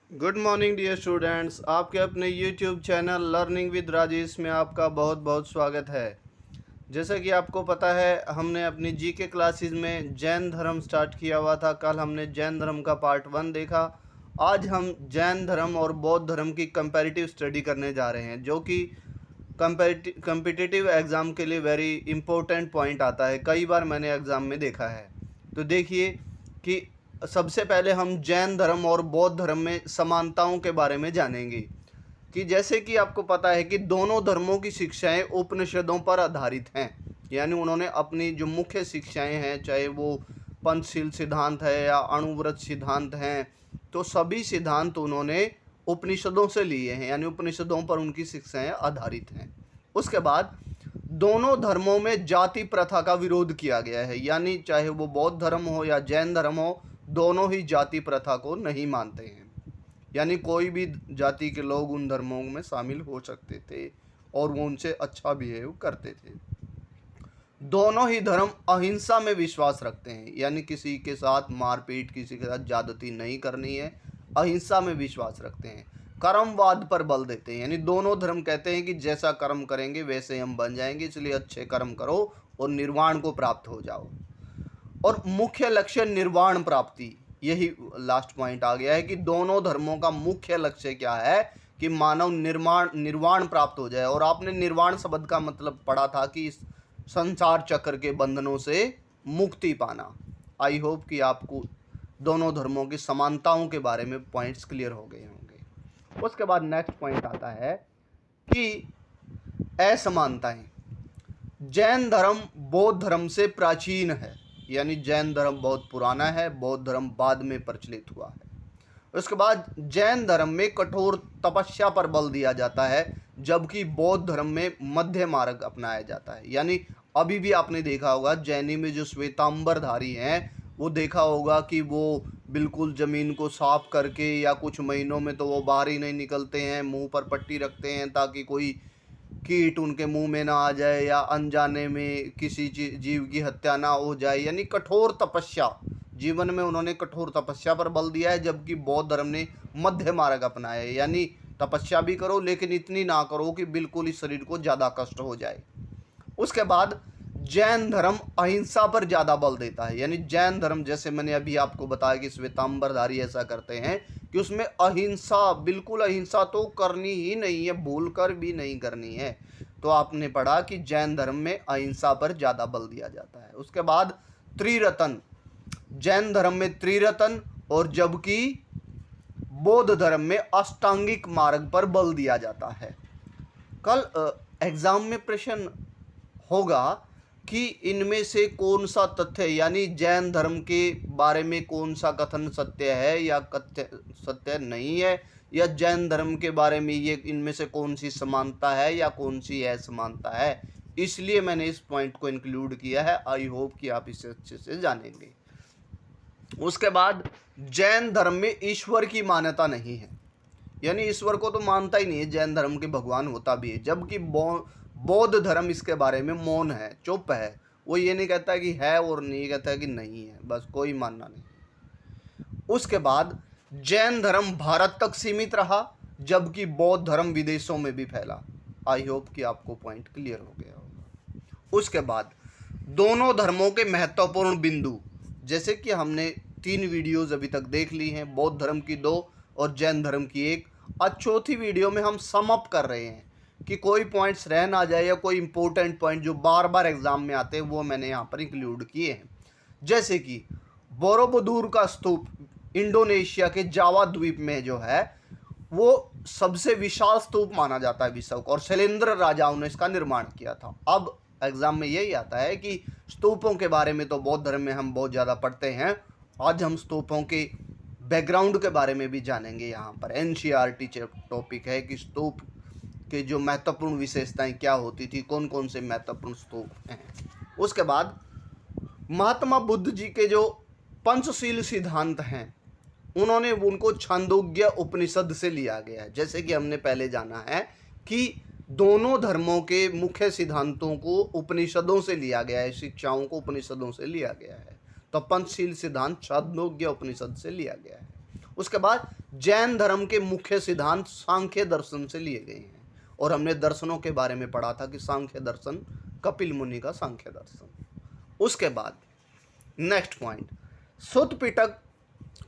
Good morning dear students. आपके अपने YouTube channel learning with Rajesh में आपका बहुत बहुत स्वागत है। जैसा कि आपको पता है, हमने अपनी जीके क्लासेस में जैन धर्म स्टार्ट किया हुआ था। कल हमने जैन धर्म का पार्ट 1 देखा। आज हम जैन धर्म और बौद्ध धर्म की कंपैरेटिव स्टडी करने जा रहे हैं, जो कि कम्पिटिटिव एग्ज़ाम के लिए वेरी इंपॉर्टेंट पॉइंट आता है। कई बार मैंने एग्ज़ाम में देखा है। तो देखिए कि सबसे पहले हम जैन धर्म और बौद्ध धर्म में समानताओं के बारे में जानेंगे। कि जैसे कि आपको पता है कि दोनों धर्मों की शिक्षाएं उपनिषदों पर आधारित हैं। यानी उन्होंने अपनी जो मुख्य शिक्षाएं हैं, चाहे वो पंचशील सिद्धांत है या अणुव्रत सिद्धांत हैं, तो सभी सिद्धांत उन्होंने उपनिषदों से लिए हैं, यानी उपनिषदों पर उनकी शिक्षाएं आधारित हैं। उसके बाद दोनों धर्मों में जाति प्रथा का विरोध किया गया है, यानी चाहे वो बौद्ध धर्म हो या जैन धर्म हो, दोनों ही जाति प्रथा को नहीं मानते हैं। यानी कोई भी जाति के लोग उन धर्मों में शामिल हो सकते थे और वो उनसे अच्छा बिहेव करते थे। दोनों ही धर्म अहिंसा में विश्वास रखते हैं, यानी किसी के साथ मारपीट, किसी के साथ ज्यादती नहीं करनी है। अहिंसा में विश्वास रखते हैं। कर्मवाद पर बल देते हैं, यानी दोनों धर्म कहते हैं कि जैसा कर्म करेंगे वैसे हम बन जाएंगे, इसलिए अच्छे कर्म करो और निर्वाण को प्राप्त हो जाओ। और मुख्य लक्ष्य निर्वाण प्राप्ति, यही लास्ट पॉइंट आ गया है कि दोनों धर्मों का मुख्य लक्ष्य क्या है कि मानव निर्वाण प्राप्त हो जाए। और आपने निर्वाण शब्द का मतलब पढ़ा था कि इस संसार चक्र के बंधनों से मुक्ति पाना। आई होप कि आपको दोनों धर्मों की समानताओं के बारे में पॉइंट्स क्लियर हो गए होंगे। उसके बाद नेक्स्ट पॉइंट आता है कि असमानताएं। जैन धर्म बौद्ध धर्म से प्राचीन है, यानी जैन धर्म बहुत पुराना है, बौद्ध धर्म बाद में प्रचलित हुआ है। उसके बाद जैन धर्म में कठोर तपस्या पर बल दिया जाता है, जबकि बौद्ध धर्म में मध्य मार्ग अपनाया जाता है। यानी अभी भी आपने देखा होगा जैनी में जो श्वेतांबरधारी हैं, वो देखा होगा कि वो बिल्कुल ज़मीन को साफ करके या कुछ महीनों में तो वो बाहर ही नहीं निकलते हैं, मुंह पर पट्टी रखते हैं ताकि कोई कीट उनके मुंह में ना आ जाए या अनजाने में किसी जीव की हत्या ना हो जाए। यानी कठोर तपस्या, जीवन में उन्होंने कठोर तपस्या पर बल दिया है, जबकि बौद्ध धर्म ने मध्य मार्ग अपनाया है। यानी तपस्या भी करो लेकिन इतनी ना करो कि बिल्कुल ही शरीर को ज़्यादा कष्ट हो जाए। उसके बाद जैन धर्म अहिंसा पर ज़्यादा बल देता है। यानी जैन धर्म, जैसे मैंने अभी आपको बताया कि श्वेतांबरधारी ऐसा करते हैं कि उसमें अहिंसा, बिल्कुल अहिंसा तो करनी ही नहीं है, भूल कर भी नहीं करनी है। तो आपने पढ़ा कि जैन धर्म में अहिंसा पर ज़्यादा बल दिया जाता है। उसके बाद त्रिरत्न, जैन धर्म में त्रिरत्न, और जबकि बौद्ध धर्म में अष्टांगिक मार्ग पर बल दिया जाता है। कल एग्जाम में प्रश्न होगा कि इनमें से कौन सा तथ्य, यानी जैन धर्म के बारे में कौन सा कथन सत्य है या सत्य नहीं है, या जैन धर्म के बारे में ये इनमें से कौन सी समानता है या कौन सी असमानता है। इसलिए मैंने इस पॉइंट को इंक्लूड किया है। आई होप कि आप इसे अच्छे से जानेंगे। उसके बाद जैन धर्म में ईश्वर की मान्यता नहीं है, यानी ईश्वर को तो मानता ही नहीं है जैन धर्म के, भगवान होता भी है। जबकि बौद्ध धर्म इसके बारे में मौन है, चुप है। वो ये नहीं कहता कि है और नहीं कहता कि नहीं है, बस कोई मानना नहीं। उसके बाद जैन धर्म भारत तक सीमित रहा, जबकि बौद्ध धर्म विदेशों में भी फैला। आई होप कि आपको पॉइंट क्लियर हो गया होगा। उसके बाद दोनों धर्मों के महत्वपूर्ण बिंदु, जैसे कि हमने 3 वीडियोज़ अभी तक देख ली हैं, बौद्ध धर्म की 2 और जैन धर्म की 1। आज चौथी वीडियो में हम सम अप कर रहे हैं कि कोई पॉइंट्स रह ना जाए या कोई इंपॉर्टेंट पॉइंट जो बार बार एग्जाम में आते हैं वो मैंने यहाँ पर इंक्लूड किए हैं। जैसे कि बोरोबुदुर का स्तूप इंडोनेशिया के जावा द्वीप में जो है, वो सबसे विशाल स्तूप माना जाता है विश्व का, और शैलेंद्र राजाओं ने इसका निर्माण किया था। अब एग्जाम में यही आता है कि स्तूपों के बारे में तो बौद्ध धर्म में हम बहुत ज़्यादा पढ़ते हैं, आज हम स्तूपों के बैकग्राउंड के बारे में भी जानेंगे। यहाँ पर एनसीईआरटी टॉपिक है कि स्तूप के जो महत्वपूर्ण विशेषताएं क्या होती थी, कौन कौन से महत्वपूर्ण स्तूप हैं। उसके बाद महात्मा बुद्ध जी के जो पंचशील सिद्धांत हैं, उन्होंने उनको छांदोग्य उपनिषद से लिया गया है। जैसे कि हमने पहले जाना है कि दोनों धर्मों के मुख्य सिद्धांतों को उपनिषदों से लिया गया है, शिक्षाओं को उपनिषदों से लिया गया है। तो पंचशील सिद्धांत छांदोग्य उपनिषद से लिया गया है। उसके बाद जैन धर्म के मुख्य सिद्धांत सांख्य दर्शन से लिए गए हैं, और हमने दर्शनों के बारे में पढ़ा था कि सांख्य दर्शन कपिल मुनि का सांख्य दर्शन। उसके बाद नेक्स्ट पॉइंट, सुत्त पिटक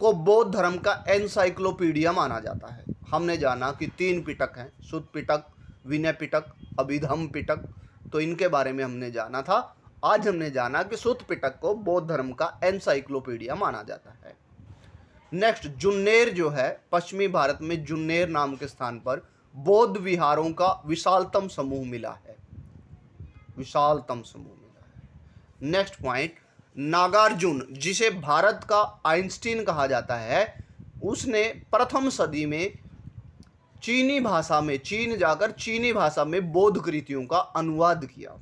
को बौद्ध धर्म का एनसाइक्लोपीडिया माना जाता है। हमने जाना कि 3 पिटक हैं, सुत्त पिटक, विनय पिटक, अभिधम पिटक, तो इनके बारे में हमने जाना था। आज हमने जाना कि सुत्त पिटक को बौद्ध धर्म का एनसाइक्लोपीडिया माना जाता है। नेक्स्ट, जुन्नेर जो है, पश्चिमी भारत में जुन्नेर नाम के स्थान पर बौद्ध विहारों का विशालतम समूह मिला है, विशालतम समूह मिला है। नेक्स्ट पॉइंट, नागार्जुन जिसे भारत का आइंस्टीन कहा जाता है, उसने प्रथम सदी में चीनी भाषा में, चीन जाकर चीनी भाषा में बौद्ध कृतियों का अनुवाद किया।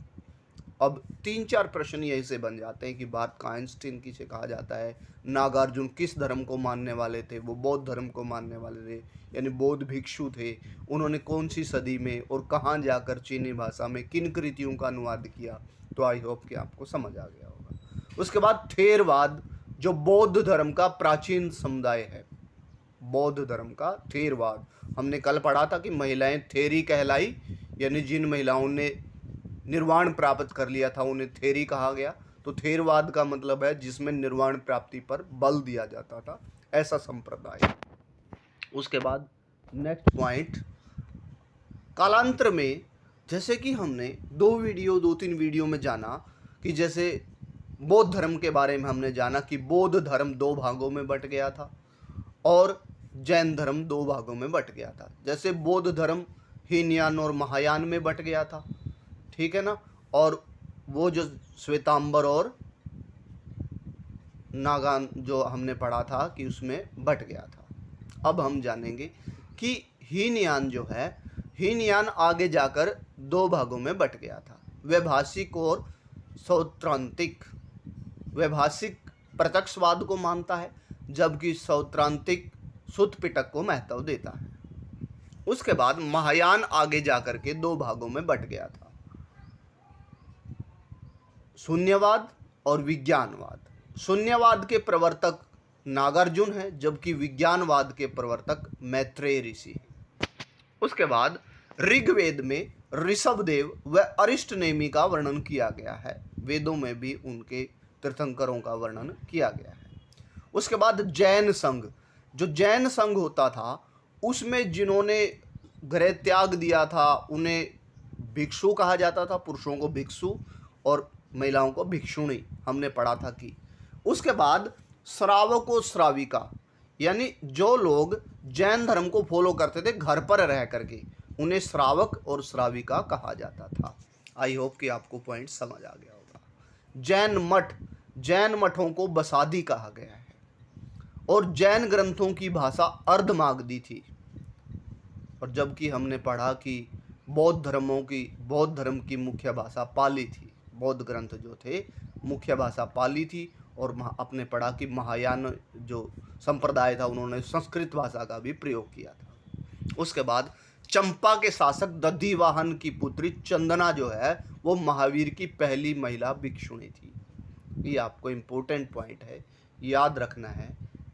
अब 3-4 प्रश्न यहीं से बन जाते हैं कि भारत का आइंस्टीन किसे कहा जाता है, नागार्जुन किस धर्म को मानने वाले थे, वो बौद्ध धर्म को मानने वाले थे, यानी बौद्ध भिक्षु थे, उन्होंने कौन सी सदी में और कहाँ जाकर चीनी भाषा में किन कृतियों का अनुवाद किया। तो आई होप कि आपको समझ आ गया होगा। उसके बाद थेरवाद, जो बौद्ध धर्म का प्राचीन समुदाय है, बौद्ध धर्म का थेरवाद। हमने कल पढ़ा था कि महिलाएं थेरी कहलाई, यानी जिन महिलाओं ने निर्वाण प्राप्त कर लिया था उन्हें थेरी कहा गया। तो थेरवाद का मतलब है जिसमें निर्वाण प्राप्ति पर बल दिया जाता था, ऐसा संप्रदाय। उसके बाद नेक्स्ट पॉइंट, कालांतर में जैसे कि हमने 2-3 वीडियो में जाना कि जैसे बौद्ध धर्म के बारे में हमने जाना कि बौद्ध धर्म 2 भागों में बट गया था और जैन धर्म 2 भागों में बट गया था। जैसे बौद्ध धर्म हीनयान और महायान में बट गया था, ठीक है ना, और वो जो श्वेतांबर और नागान जो हमने पढ़ा था कि उसमें बट गया था। अब हम जानेंगे कि हीनयान जो है, हीनयान आगे जाकर 2 भागों में बट गया था, वैभाषिक और सौत्रांतिक। वैभाषिक प्रत्यक्षवाद को मानता है जबकि सौत्रांतिक सुत्त पिटक को महत्व देता है। उसके बाद महायान आगे जाकर के 2 भागों में बट गया था, शून्यवाद और विज्ञानवाद। शून्यवाद के प्रवर्तक नागार्जुन है जबकि विज्ञानवाद के प्रवर्तक मैत्रेय ऋषि हैं। उसके बाद ऋग्वेद में ऋषभदेव व अरिष्टनेमि का वर्णन किया गया है, वेदों में भी उनके तीर्थंकरों का वर्णन किया गया है। उसके बाद जैन संघ, जो जैन संघ होता था उसमें जिन्होंने गृह त्याग दिया था उन्हें भिक्षु कहा जाता था, पुरुषों को भिक्षु और महिलाओं को भिक्षुणी, हमने पढ़ा था कि। उसके बाद श्रावक और श्राविका, यानी जो लोग जैन धर्म को फॉलो करते थे घर पर रह करके, उन्हें श्रावक और श्राविका कहा जाता था। आई होप कि आपको पॉइंट समझ आ गया होगा। जैन मठ, जैन मठों को बसादी कहा गया है और जैन ग्रंथों की भाषा अर्धमागधी थी। और जबकि हमने पढ़ा कि बौद्ध धर्म की मुख्य भाषा पाली थी, बौद्ध ग्रंथ जो थे मुख्य भाषा पाली थी। और आपने पढ़ा कि महायान जो संप्रदाय था उन्होंने संस्कृत भाषा का भी प्रयोग किया था। उसके बाद चंपा के शासक दधिवाहन की पुत्री चंदना जो है वो महावीर की पहली महिला भिक्षुणी थी। ये आपको इम्पोर्टेंट पॉइंट है, याद रखना है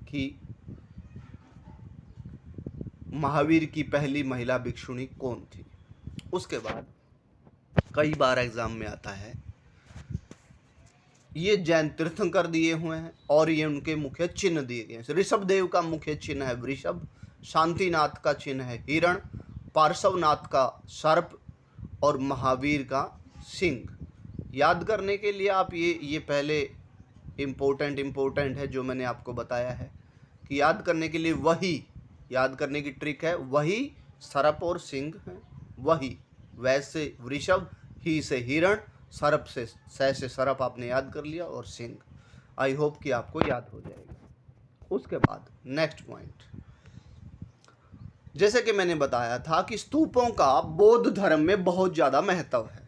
कि महावीर की पहली महिला भिक्षुणी कौन थी। उसके बाद कई बार एग्जाम में आता है, ये जैन तीर्थंकर दिए हुए हैं और ये उनके मुख्य चिन्ह दिए गए हैं। ऋषभदेव का मुख्य चिन्ह है वृषभ, शांतिनाथ का चिन्ह है हिरण, पार्श्वनाथ का सर्प और महावीर का सिंह। याद करने के लिए आप ये पहले इम्पोर्टेंट है जो मैंने आपको बताया है कि याद करने के लिए वही, याद करने की ट्रिक है, वही सर्प और सिंह है, वही। वैसे वृषभ, ही से हिरण, सर्प से सर्प आपने याद कर लिया और सिंह। आई होप कि आपको याद हो जाएगा। उसके बाद नेक्स्ट पॉइंट, जैसे कि मैंने बताया था कि स्तूपों का बौद्ध धर्म में बहुत ज़्यादा महत्व है।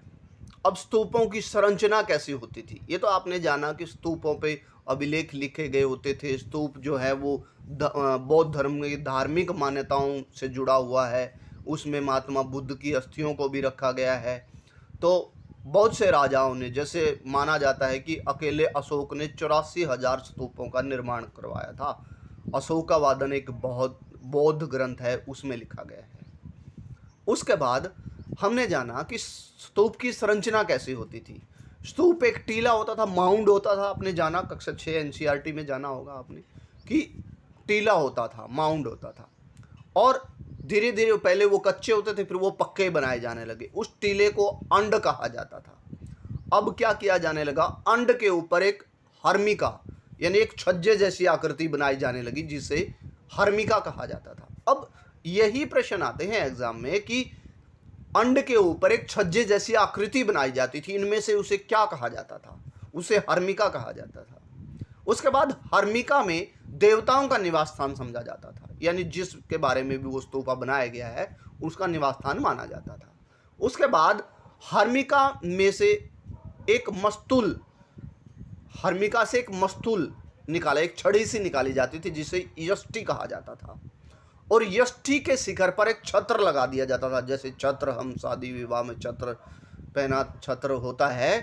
अब स्तूपों की संरचना कैसी होती थी, ये तो आपने जाना कि स्तूपों पे अभिलेख लिखे गए होते थे। स्तूप जो है वो बौद्ध धर्म की धार्मिक मान्यताओं से जुड़ा हुआ है, उसमें महात्मा बुद्ध की अस्थियों को भी रखा गया है। तो बहुत से राजाओं ने, जैसे माना जाता है कि अकेले अशोक ने 84,000 स्तूपों का निर्माण करवाया था अशोकावादन एक बहुत बौद्ध ग्रंथ है, उसमें लिखा गया है। उसके बाद हमने जाना कि स्तूप की संरचना कैसी होती थी। स्तूप एक टीला होता था, माउंड होता था। आपने जाना कक्षा 6 एनसीईआरटी में जाना होगा आपने कि टीला होता था, माउंड होता था, और धीरे धीरे पहले वो कच्चे होते थे, फिर वो पक्के बनाए जाने लगे। उस टीले को अंड कहा जाता था। अब क्या किया जाने लगा, अंड के ऊपर एक हर्मिका यानी एक छज्जे जैसी आकृति बनाई जाने लगी, जिसे हर्मिका कहा जाता था। अब यही प्रश्न आते हैं एग्जाम में कि अंड के ऊपर एक छज्जे जैसी आकृति बनाई जाती थी, इनमें से उसे क्या कहा जाता था? उसे हर्मिका कहा जाता था। उसके बाद हर्मिका में देवताओं का निवास स्थान समझा जाता था, यानी जिसके बारे में भी वो स्तूपा बनाया गया है उसका निवास स्थान माना जाता था। उसके बाद हर्मिका में से एक मस्तूल, हर्मिका से एक मस्तूल निकाला, एक छड़ी सी निकाली जाती थी जिसे यष्टि कहा जाता था, और यष्टि के शिखर पर एक छत्र लगा दिया जाता था। जैसे छत्र हम शादी विवाह में छत्र पहना छत्र होता है,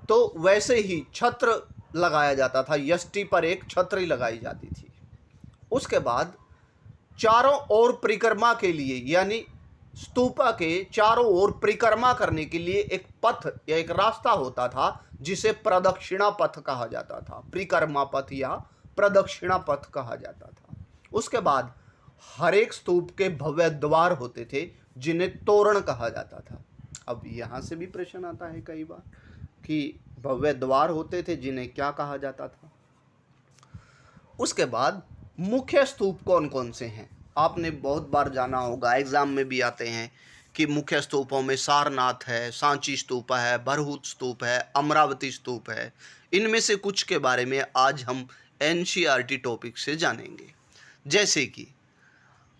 तो वैसे ही छत्र लगाया जाता था, यष्टि पर एक छतरी लगाई जाती थी। उसके बाद चारों ओर परिक्रमा के लिए, यानी स्तूपा के चारों ओर परिक्रमा करने के लिए एक पथ या एक रास्ता होता था, जिसे प्रदक्षिणा पथ कहा जाता था। परिक्रमा पथ या प्रदक्षिणा पथ कहा जाता था। उसके बाद हर एक स्तूप के भव्य द्वार होते थे, जिन्हें तोरण कहा जाता था। अब यहाँ से भी प्रश्न आता है कई बार कि भव्य द्वार होते थे, जिन्हें क्या कहा जाता था। उसके बाद मुख्य स्तूप कौन कौन से हैं? आपने बहुत बार जाना होगा, एग्जाम में भी आते हैं कि मुख्य स्तूपों में सारनाथ है, सांची स्तूप है, बरहूत स्तूप है, अमरावती स्तूप है। इनमें से कुछ के बारे में आज हम एनसीईआरटी टॉपिक से जानेंगे। जैसे कि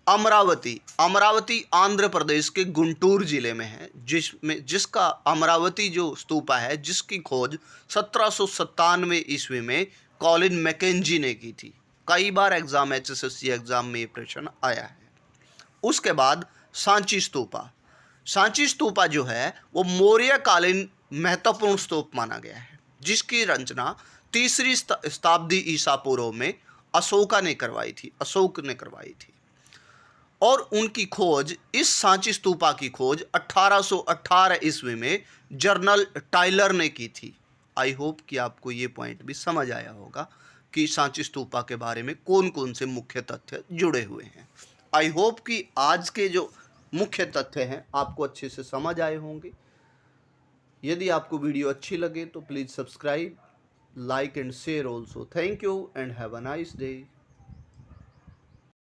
अमरावती आंध्र प्रदेश के गुंटूर जिले में है, जिसका अमरावती जो स्तूपा है, जिसकी खोज 1797 ईस्वी में कॉलिन मैकेंजी ने की थी। कई बार एग्जाम एचएसएससी एग्जाम में ये प्रश्न आया है। उसके बाद सांची स्तूपा जो है वो मौर्य कालीन महत्वपूर्ण स्तूप माना गया है, जिसकी रचना 3री शताब्दी ईसा पूर्व में अशोक ने करवाई थी। और उनकी खोज, इस सांची स्तूपा की खोज 1818 ईस्वी में जर्नल टाइलर ने की थी। आई होप कि आपको ये पॉइंट भी समझ आया होगा कि सांची स्तूपा के बारे में कौन कौन से मुख्य तथ्य जुड़े हुए हैं। आई होप कि आज के जो मुख्य तथ्य हैं आपको अच्छे से समझ आए होंगे। यदि आपको वीडियो अच्छी लगे तो please subscribe, like and share also. Thank you and have a nice day.